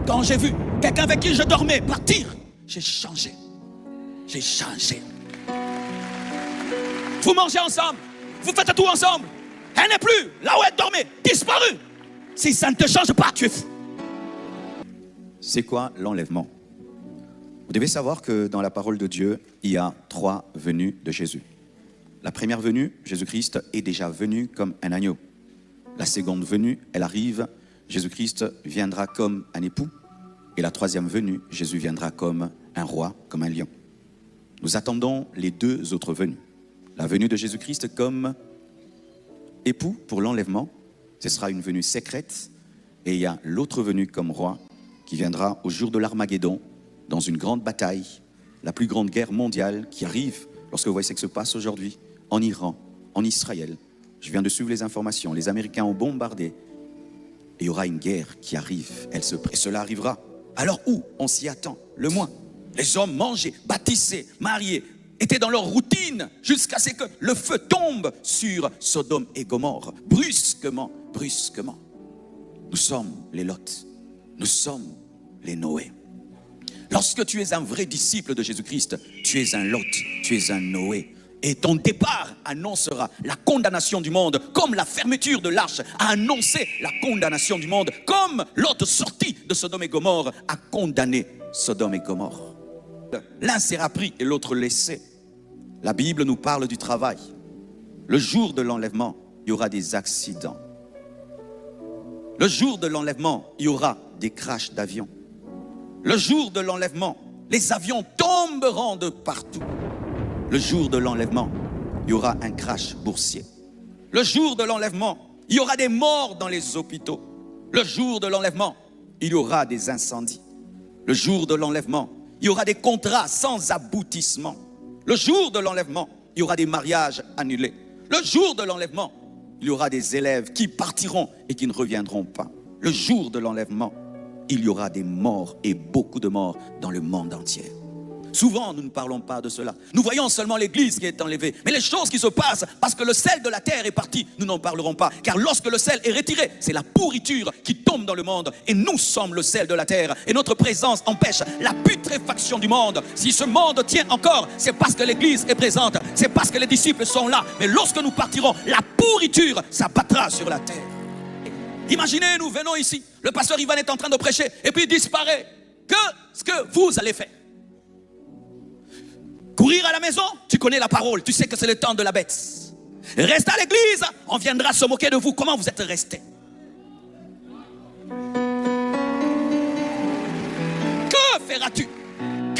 Quand j'ai vu quelqu'un avec qui je dormais partir, j'ai changé. J'ai changé. Vous mangez ensemble, vous faites tout ensemble. Elle n'est plus là où elle dormait, disparue. Si ça ne te change pas, tu es fou. C'est quoi l'enlèvement? Vous devez savoir que dans la parole de Dieu, il y a 3 venues de Jésus. La première venue, Jésus-Christ est déjà venu comme un agneau. La seconde venue, elle arrive, Jésus-Christ viendra comme un époux. Et la troisième venue, Jésus viendra comme un roi, comme un lion. Nous attendons les 2 autres venues. La venue de Jésus-Christ comme époux pour l'enlèvement, ce sera une venue secrète. Et il y a l'autre venue comme roi qui viendra au jour de l'Armageddon, dans une grande bataille, la plus grande guerre mondiale qui arrive, lorsque vous voyez ce qui se passe aujourd'hui, en Iran, en Israël. Je viens de suivre les informations, les Américains ont bombardé. Et il y aura une guerre qui arrive, et cela arrivera. Alors où on s'y attend le moins? Les hommes mangeaient, bâtissaient, mariaient, étaient dans leur routine, jusqu'à ce que le feu tombe sur Sodome et Gomorrhe. Brusquement, brusquement. Nous sommes les Lot, nous sommes les Noé. Lorsque tu es un vrai disciple de Jésus-Christ, tu es un Lot, tu es un Noé. Et ton départ annoncera la condamnation du monde, comme la fermeture de l'arche a annoncé la condamnation du monde, comme Lot sorti de Sodome et Gomorrhe a condamné Sodome et Gomorrhe. L'un sera pris et l'autre laissé. La Bible nous parle du travail. Le jour de l'enlèvement, il y aura des accidents. Le jour de l'enlèvement, il y aura des crashs d'avions. Le jour de l'enlèvement, les avions tomberont de partout. Le jour de l'enlèvement, il y aura un crash boursier. Le jour de l'enlèvement, il y aura des morts dans les hôpitaux. Le jour de l'enlèvement, il y aura des incendies. Le jour de l'enlèvement, il y aura des contrats sans aboutissement. Le jour de l'enlèvement, il y aura des mariages annulés. Le jour de l'enlèvement, il y aura des élèves qui partiront et qui ne reviendront pas. Le jour de l'enlèvement, il y aura des morts et beaucoup de morts dans le monde entier. Souvent, nous ne parlons pas de cela. Nous voyons seulement l'église qui est enlevée. Mais les choses qui se passent, parce que le sel de la terre est parti, nous n'en parlerons pas. Car lorsque le sel est retiré, c'est la pourriture qui tombe dans le monde. Et nous sommes le sel de la terre. Et notre présence empêche la putréfaction du monde. Si ce monde tient encore, c'est parce que l'église est présente. C'est parce que les disciples sont là. Mais lorsque nous partirons, la pourriture s'abattra sur la terre. Imaginez, nous venons ici. Le pasteur Ivan est en train de prêcher. Et puis il disparaît. Qu'est-ce que vous allez faire? Courir à la maison, tu connais la parole, tu sais que c'est le temps de la bête. Reste à l'église, on viendra se moquer de vous. Comment vous êtes restés? Que feras-tu?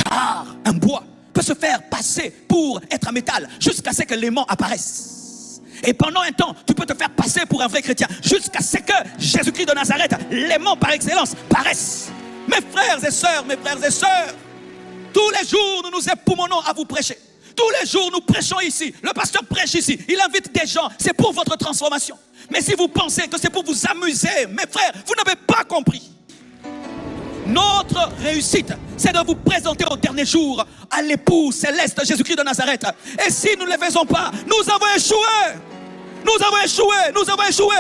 Car un bois peut se faire passer pour être un métal jusqu'à ce que l'aimant apparaisse. Et pendant un temps, tu peux te faire passer pour un vrai chrétien jusqu'à ce que Jésus-Christ de Nazareth, l'aimant par excellence, paraisse. Mes frères et sœurs, tous les jours, nous nous époumonnons à vous prêcher. Tous les jours, nous prêchons ici. Le pasteur prêche ici. Il invite des gens. C'est pour votre transformation. Mais si vous pensez que c'est pour vous amuser, mes frères, vous n'avez pas compris. Notre réussite, c'est de vous présenter au dernier jour à l'époux céleste Jésus-Christ de Nazareth. Et si nous ne le faisons pas, nous avons échoué. Nous avons échoué. Nous avons échoué.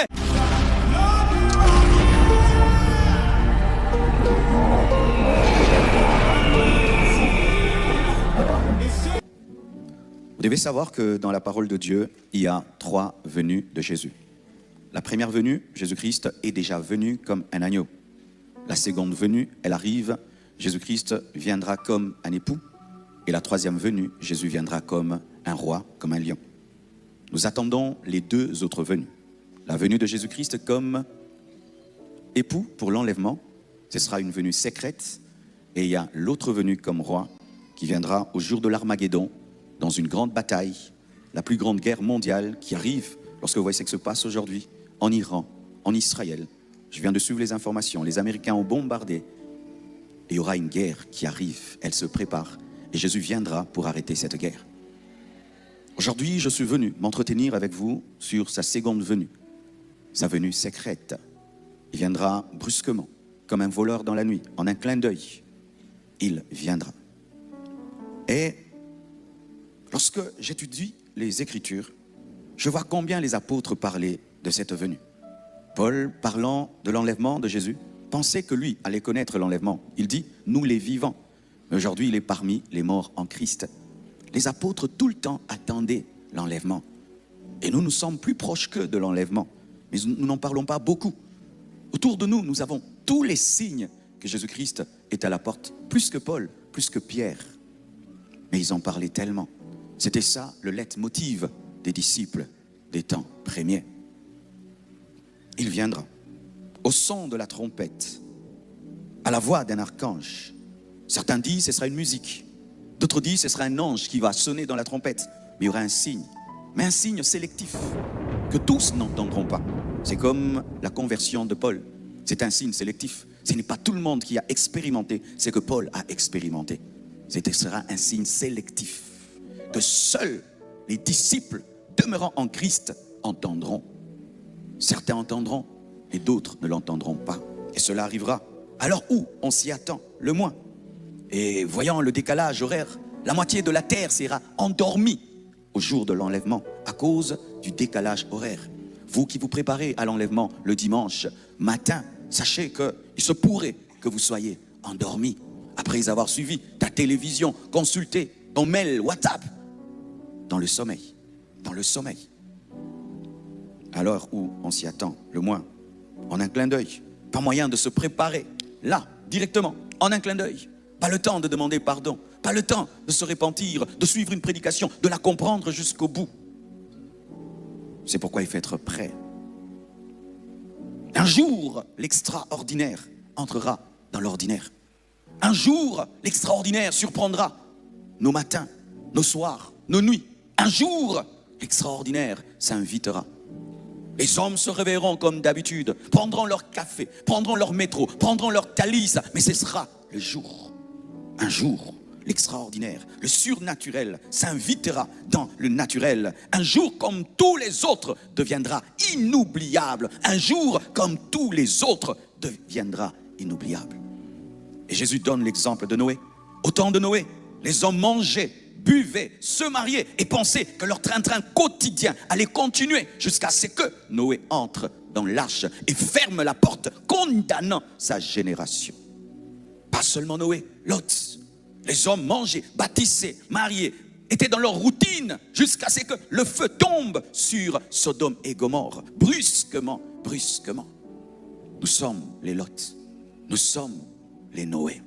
Vous devez savoir que dans la parole de Dieu, il y a 3 venues de Jésus. La première venue, Jésus-Christ est déjà venu comme un agneau. La seconde venue, elle arrive, Jésus-Christ viendra comme un époux. Et la troisième venue, Jésus viendra comme un roi, comme un lion. Nous attendons les 2 autres venues. La venue de Jésus-Christ comme époux pour l'enlèvement, ce sera une venue secrète. Et il y a l'autre venue comme roi qui viendra au jour de l'Armageddon, dans une grande bataille, la plus grande guerre mondiale qui arrive, lorsque vous voyez ce qui se passe aujourd'hui, en Iran, en Israël. Je viens de suivre les informations, les Américains ont bombardé. Et il y aura une guerre qui arrive, elle se prépare. Et Jésus viendra pour arrêter cette guerre. Aujourd'hui, je suis venu m'entretenir avec vous sur sa seconde venue. Sa venue secrète. Il viendra brusquement, comme un voleur dans la nuit, en un clin d'œil. Il viendra. Et lorsque j'étudie les Écritures, je vois combien les apôtres parlaient de cette venue. Paul parlant de l'enlèvement de Jésus, pensait que lui allait connaître l'enlèvement. Il dit, nous les vivants. Mais aujourd'hui, il est parmi les morts en Christ. Les apôtres, tout le temps, attendaient l'enlèvement. Et nous sommes plus proches qu'eux de l'enlèvement. Mais nous n'en parlons pas beaucoup. Autour de nous, nous avons tous les signes que Jésus-Christ est à la porte, plus que Paul, plus que Pierre. Mais ils en parlaient tellement. C'était ça le leitmotiv des disciples des temps premiers. Il viendra au son de la trompette, à la voix d'un archange. Certains disent que ce sera une musique. D'autres disent que ce sera un ange qui va sonner dans la trompette. Mais il y aura un signe. Mais un signe sélectif que tous n'entendront pas. C'est comme la conversion de Paul. C'est un signe sélectif. Ce n'est pas tout le monde qui a expérimenté ce que Paul a expérimenté. Ce sera un signe sélectif que seuls les disciples demeurant en Christ entendront. Certains entendront et d'autres ne l'entendront pas. Et cela arrivera alors où on s'y attend le moins. Et voyant le décalage horaire, la moitié de la terre sera endormie au jour de l'enlèvement à cause du décalage horaire. Vous qui vous préparez à l'enlèvement le dimanche matin, sachez qu'il se pourrait que vous soyez endormis après avoir suivi ta télévision, consulté ton mail, WhatsApp, dans le sommeil, à l'heure où on s'y attend le moins, en un clin d'œil, pas moyen de se préparer, là, directement, en un clin d'œil, pas le temps de demander pardon, pas le temps de se repentir, de suivre une prédication, de la comprendre jusqu'au bout. C'est pourquoi il faut être prêt. Un jour, l'extraordinaire entrera dans l'ordinaire. Un jour, l'extraordinaire surprendra nos matins, nos soirs, nos nuits. Un jour, l'extraordinaire s'invitera. Les hommes se réveilleront comme d'habitude, prendront leur café, prendront leur métro, prendront leur calice, mais ce sera le jour. Un jour, l'extraordinaire, le surnaturel s'invitera dans le naturel. Un jour comme tous les autres deviendra inoubliable. Un jour comme tous les autres deviendra inoubliable. Et Jésus donne l'exemple de Noé. Au temps de Noé, les hommes mangeaient, buvaient, se mariaient et pensaient que leur train-train quotidien allait continuer jusqu'à ce que Noé entre dans l'arche et ferme la porte, condamnant sa génération. Pas seulement Noé, Lot. Les hommes mangeaient, bâtissaient, mariaient, étaient dans leur routine jusqu'à ce que le feu tombe sur Sodome et Gomorrhe. Brusquement. Nous sommes les Lot. Nous sommes les Noé.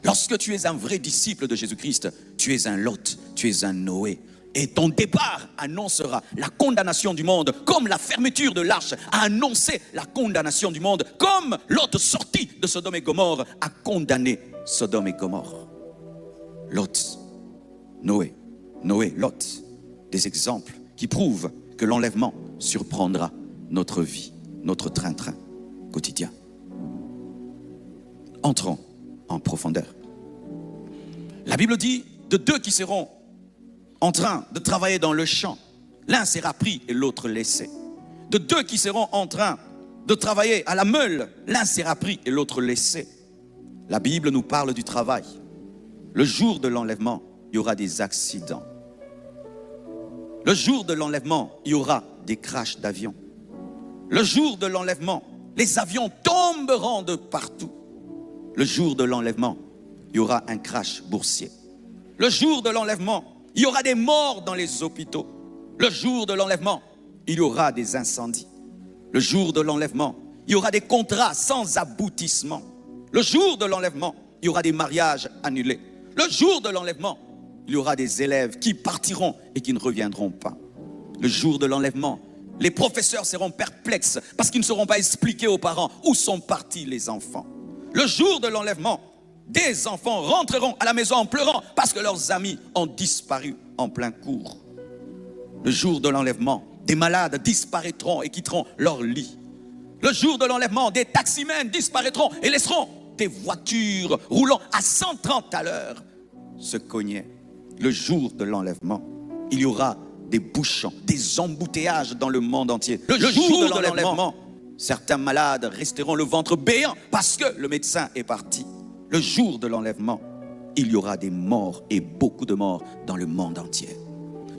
Lorsque tu es un vrai disciple de Jésus-Christ, tu es un Lot, tu es un Noé. Et ton départ annoncera la condamnation du monde, comme la fermeture de l'arche a annoncé la condamnation du monde, comme Lot sorti de Sodome et Gomorrhe a condamné Sodome et Gomorrhe. Lot, Noé, Lot, des exemples qui prouvent que l'enlèvement surprendra notre vie, notre train-train quotidien. Entrons en profondeur. La Bible dit de deux qui seront en train de travailler dans le champ, l'un sera pris et l'autre laissé. De deux qui seront en train de travailler à la meule, l'un sera pris et l'autre laissé. La Bible nous parle du travail. Le jour de l'enlèvement, il y aura des accidents. Le jour de l'enlèvement, il y aura des crashs d'avions. Le jour de l'enlèvement, les avions tomberont de partout. Le jour de l'enlèvement, il y aura un crash boursier. Le jour de l'enlèvement, il y aura des morts dans les hôpitaux. Le jour de l'enlèvement, il y aura des incendies. Le jour de l'enlèvement, il y aura des contrats sans aboutissement. Le jour de l'enlèvement, il y aura des mariages annulés. Le jour de l'enlèvement, il y aura des élèves qui partiront et qui ne reviendront pas. Le jour de l'enlèvement, les professeurs seront perplexes parce qu'ils ne sauront pas expliquer aux parents où sont partis les enfants. Le jour de l'enlèvement, des enfants rentreront à la maison en pleurant parce que leurs amis ont disparu en plein cours. Le jour de l'enlèvement, des malades disparaîtront et quitteront leur lit. Le jour de l'enlèvement, des taximens disparaîtront et laisseront des voitures roulant à 130 à l'heure se cogner. Le jour de l'enlèvement, il y aura des bouchons, des embouteillages dans le monde entier. Le jour de l'enlèvement, certains malades resteront le ventre béant parce que le médecin est parti. Le jour de l'enlèvement, il y aura des morts et beaucoup de morts dans le monde entier.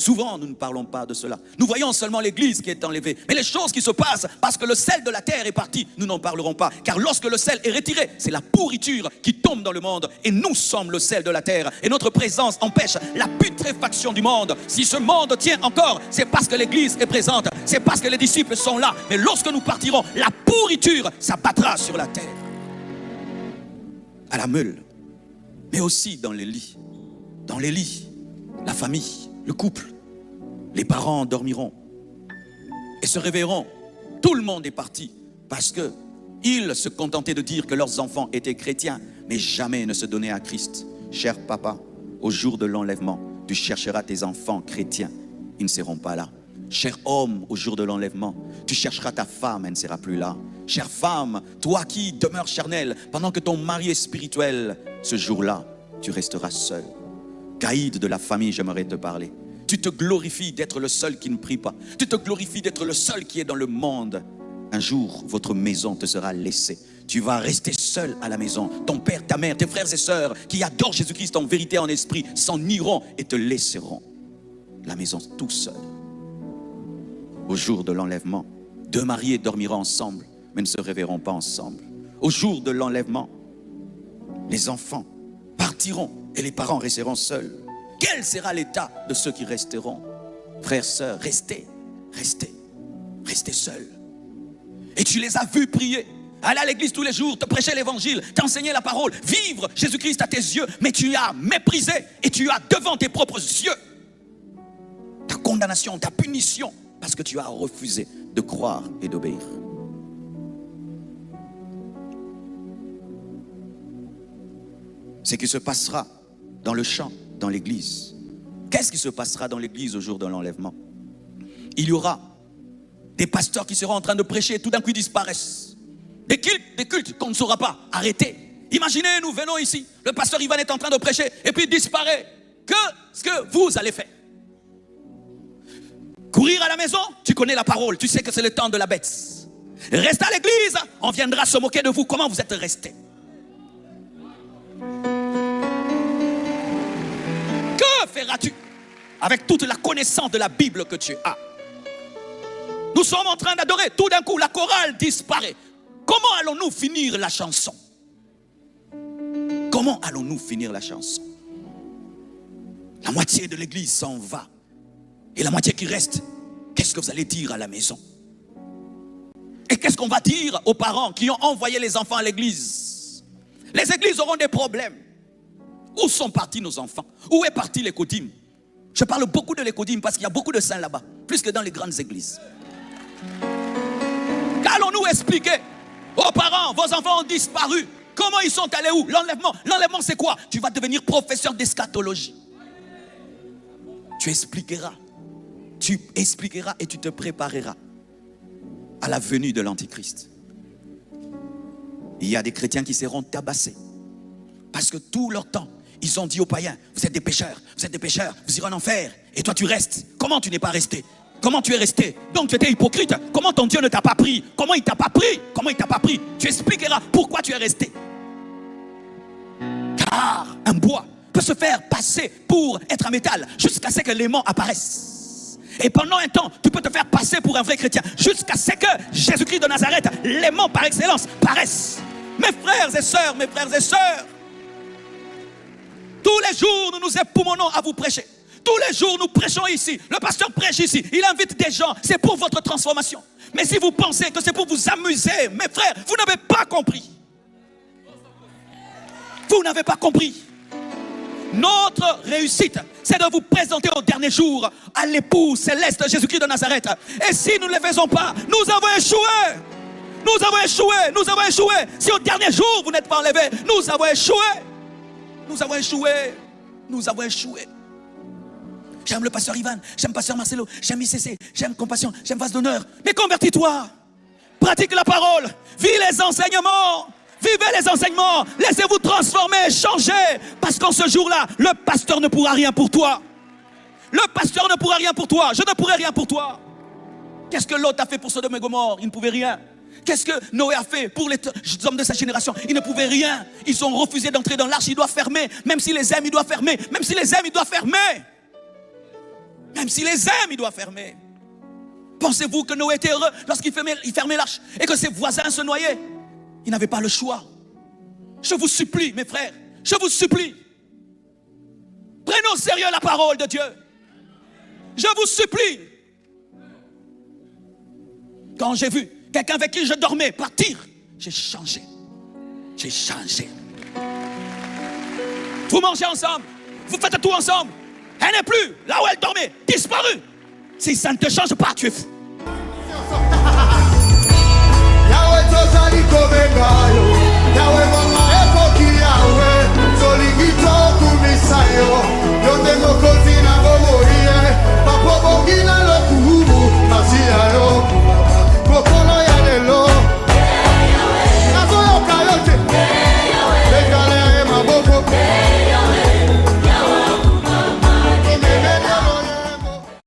Souvent, nous ne parlons pas de cela. Nous voyons seulement l'église qui est enlevée. Mais les choses qui se passent, parce que le sel de la terre est parti, nous n'en parlerons pas. Car lorsque le sel est retiré, c'est la pourriture qui tombe dans le monde. Et nous sommes le sel de la terre. Et notre présence empêche la putréfaction du monde. Si ce monde tient encore, c'est parce que l'église est présente. C'est parce que les disciples sont là. Mais lorsque nous partirons, la pourriture s'abattra sur la terre. À la meule, mais aussi dans les lits. Dans les lits, la famille, le couple, les parents dormiront et se réveilleront. Tout le monde est parti parce qu'ils se contentaient de dire que leurs enfants étaient chrétiens, mais jamais ne se donnaient à Christ. Cher papa, au jour de l'enlèvement, tu chercheras tes enfants chrétiens, ils ne seront pas là. Cher homme, au jour de l'enlèvement, tu chercheras ta femme, elle ne sera plus là. Chère femme, toi qui demeures charnelle, pendant que ton mari est spirituel, ce jour-là, tu resteras seul. Caïd de la famille, j'aimerais te parler. Tu te glorifies d'être le seul qui ne prie pas. Tu te glorifies d'être le seul qui est dans le monde. Un jour, votre maison te sera laissée. Tu vas rester seul à la maison. Ton père, ta mère, tes frères et sœurs qui adorent Jésus-Christ en vérité, en esprit, s'en iront et te laisseront la maison tout seul. Au jour de l'enlèvement, deux mariés dormiront ensemble, mais ne se réveilleront pas ensemble. Au jour de l'enlèvement, les enfants partiront et les parents resteront seuls. Quel sera l'état de ceux qui resteront? Frères, sœurs, restez seuls. Et tu les as vus prier, aller à l'église tous les jours, te prêcher l'évangile, t'enseigner la parole, vivre Jésus-Christ à tes yeux, mais tu as méprisé et tu as devant tes propres yeux ta condamnation, ta punition, parce que tu as refusé de croire et d'obéir. Ce qui se passera dans le champ, dans l'église. Qu'est-ce qui se passera dans l'église au jour de l'enlèvement? Il y aura des pasteurs qui seront en train de prêcher et tout d'un coup ils disparaissent. Des cultes qu'on ne saura pas arrêter. Imaginez, nous venons ici, le pasteur Ivan est en train de prêcher et puis il disparaît. Qu'est-ce que vous allez faire? Courir à la maison, tu connais la parole, tu sais que c'est le temps de la bête. Reste à l'église, on viendra se moquer de vous. Comment vous êtes restés? Que feras-tu avec toute la connaissance de la Bible que tu as? Nous sommes en train d'adorer, tout d'un coup la chorale disparaît. Comment allons-nous finir la chanson? Comment allons-nous finir la chanson? La moitié de l'église s'en va. Et la moitié qui reste, qu'est-ce que vous allez dire à la maison? Et qu'est-ce qu'on va dire aux parents qui ont envoyé les enfants à l'église? Les églises auront des problèmes. Où sont partis nos enfants? Où est parti l'écodim? Je parle beaucoup de l'écodim parce qu'il y a beaucoup de saints là-bas, plus que dans les grandes églises. Qu'allons-nous expliquer aux parents? Vos enfants ont disparu. Comment ils sont allés où? L'enlèvement. L'enlèvement c'est quoi? Tu vas devenir professeur d'eschatologie. Tu expliqueras et tu te prépareras à la venue de l'Antichrist. Il y a des chrétiens qui seront tabassés parce que tout leur temps, ils ont dit aux païens, vous êtes des pécheurs, vous irez en enfer. Et toi tu restes. Comment tu n'es pas resté? Comment tu es resté? Donc tu étais hypocrite. Comment ton Dieu ne t'a pas pris? Comment il t'a pas pris? Tu expliqueras pourquoi tu es resté. Car un bois peut se faire passer pour être un métal jusqu'à ce que l'aimant apparaisse. Et pendant un temps, tu peux te faire passer pour un vrai chrétien jusqu'à ce que Jésus-Christ de Nazareth, l'aimant par excellence, paraisse. Mes frères et sœurs, tous les jours nous nous époumonnons à vous prêcher. Tous les jours nous prêchons ici. Le pasteur prêche ici. Il invite des gens. C'est pour votre transformation. Mais si vous pensez que c'est pour vous amuser, mes frères, vous n'avez pas compris. Vous n'avez pas compris. Notre réussite, c'est de vous présenter au dernier jour à l'époux céleste Jésus-Christ de Nazareth. Et si nous ne le faisons pas, nous avons échoué. Nous avons échoué. Nous avons échoué. Si au dernier jour vous n'êtes pas enlevé, nous avons échoué. Nous avons échoué. Nous avons échoué. J'aime le pasteur Ivan, j'aime pasteur Marcelo, j'aime ICC, j'aime Compassion, j'aime Vase d'honneur. Mais convertis-toi. Pratique la parole. Vis les enseignements. Vivez les enseignements. Laissez-vous transformer, changer. Parce qu'en ce jour-là, le pasteur ne pourra rien pour toi. Le pasteur ne pourra rien pour toi. Je ne pourrai rien pour toi. Qu'est-ce que Lot a fait pour Sodome et Gomorrhe? Il ne pouvait rien. Qu'est-ce que Noé a fait pour les hommes de sa génération? Ils ne pouvaient rien. Ils ont refusé d'entrer dans l'arche. Il doit fermer. Même s'il les aime, il doit fermer. Même s'il les aime, il doit fermer. Même s'il les aime, il doit fermer. Pensez-vous que Noé était heureux lorsqu'il fermait l'arche et que ses voisins se noyaient? Il n'avait pas le choix. Je vous supplie, mes frères, je vous supplie. Prenez au sérieux la parole de Dieu. Je vous supplie. Quand j'ai vu quelqu'un avec qui je dormais partir, j'ai changé. J'ai changé. Vous mangez ensemble, vous faites tout ensemble. Elle n'est plus là où elle dormait, disparue. Si ça ne te change pas, tu es fou.